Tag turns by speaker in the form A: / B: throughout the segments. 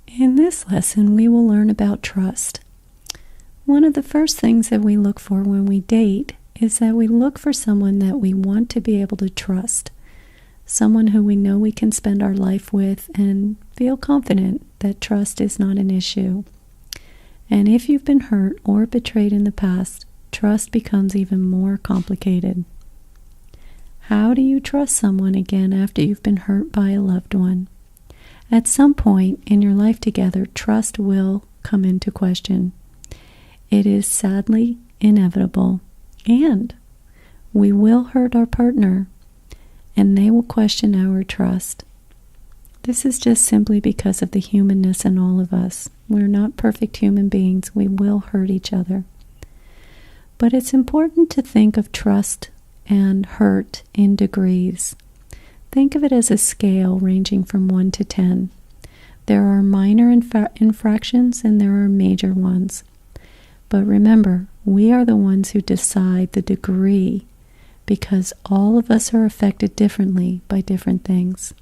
A: In this lesson, we will learn about trust. One of the first things that we look for when we date is that we look for someone that we want to be able to trust, someone who we know we can spend our life with and feel confident that trust is not an issue. And if you've been hurt or betrayed in the past, trust becomes even more complicated. How do you trust someone again after you've been hurt by a loved one? At some point in your life together, trust will come into question. It is sadly inevitable, and we will hurt our partner, and they will question our trust. This is just simply because of the humanness in all of us. We're not perfect human beings. We will hurt each other. But it's important to think of trust and hurt in degrees. Think of it as a scale ranging from 1 to 10. There are minor infractions and there are major ones. But remember, we are the ones who decide the degree because all of us are affected differently by different things.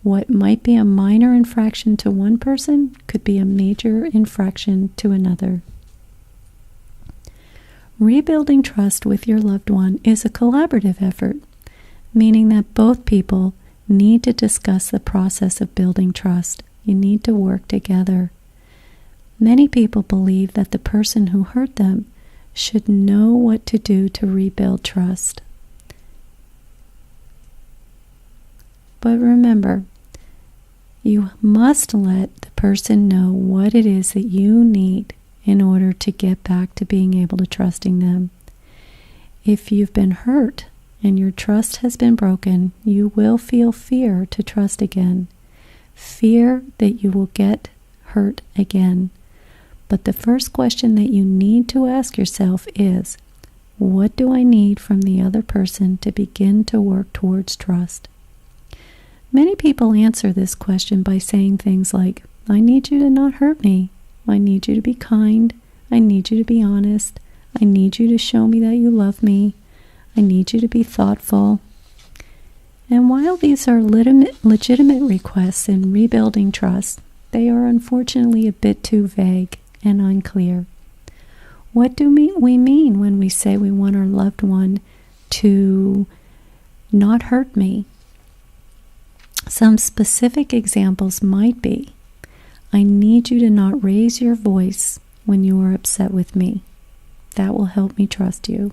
A: What might be a minor infraction to one person could be a major infraction to another. Rebuilding trust with your loved one is a collaborative effort, meaning that both people need to discuss the process of building trust. You need to work together. Many people believe that the person who hurt them should know what to do to rebuild trust. But remember, you must let the person know what it is that you need in order to get back to being able to trusting them. If you've been hurt and your trust has been broken, you will feel fear to trust again. Fear that you will get hurt again. But the first question that you need to ask yourself is, what do I need from the other person to begin to work towards trust? Many people answer this question by saying things like, I need you to not hurt me. I need you to be kind. I need you to be honest. I need you to show me that you love me. I need you to be thoughtful. And while these are legitimate requests in rebuilding trust, they are unfortunately a bit too vague and unclear. What do we mean when we say we want our loved one to not hurt me? Some specific examples might be, I need you to not raise your voice when you are upset with me. That will help me trust you.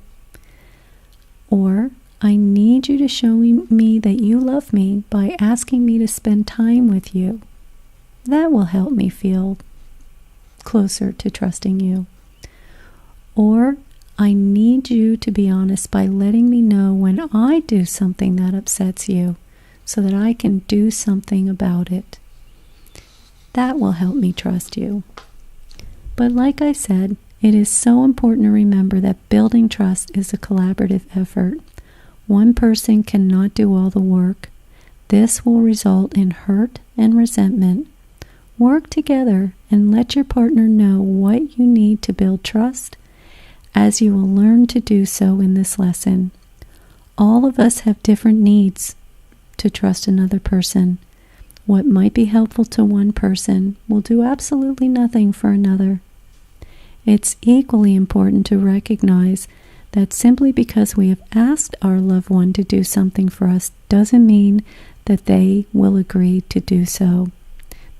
A: Or, I need you to show me that you love me by asking me to spend time with you. That will help me feel closer to trusting you. Or, I need you to be honest by letting me know when I do something that upsets you so that I can do something about it. That will help me trust you. But like I said, it is so important to remember that building trust is a collaborative effort. One person cannot do all the work. This will result in hurt and resentment. Work together and let your partner know what you need to build trust, as you will learn to do so in this lesson. All of us have different needs to trust another person. What might be helpful to one person will do absolutely nothing for another. It's equally important to recognize that simply because we have asked our loved one to do something for us doesn't mean that they will agree to do so.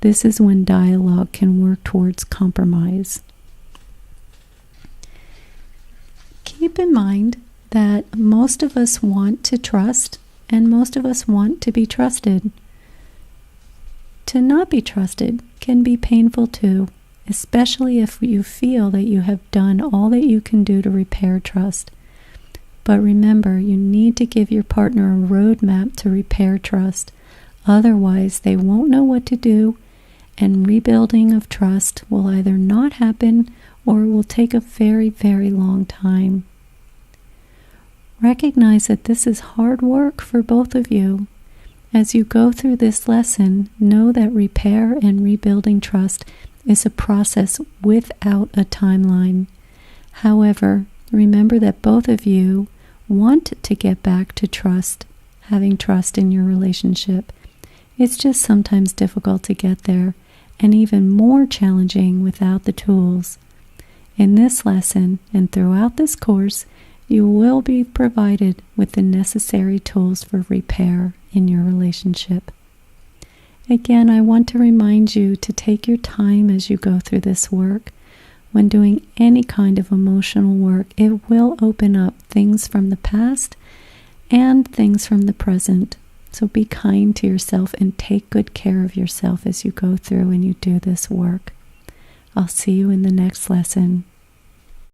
A: This is when dialogue can work towards compromise. Keep in mind that most of us want to trust and most of us want to be trusted. To not be trusted can be painful too, especially if you feel that you have done all that you can do to repair trust. But remember, you need to give your partner a roadmap to repair trust. Otherwise, they won't know what to do, and rebuilding of trust will either not happen or it will take a very, very long time. Recognize that this is hard work for both of you. As you go through this lesson, know that repair and rebuilding trust is a process without a timeline. However, remember that both of you want to get back to trust, having trust in your relationship. It's just sometimes difficult to get there, and even more challenging without the tools. In this lesson and throughout this course, you will be provided with the necessary tools for repair in your relationship. Again, I want to remind you to take your time as you go through this work. When doing any kind of emotional work, it will open up things from the past and things from the present. So be kind to yourself and take good care of yourself as you go through and you do this work. I'll see you in the next lesson.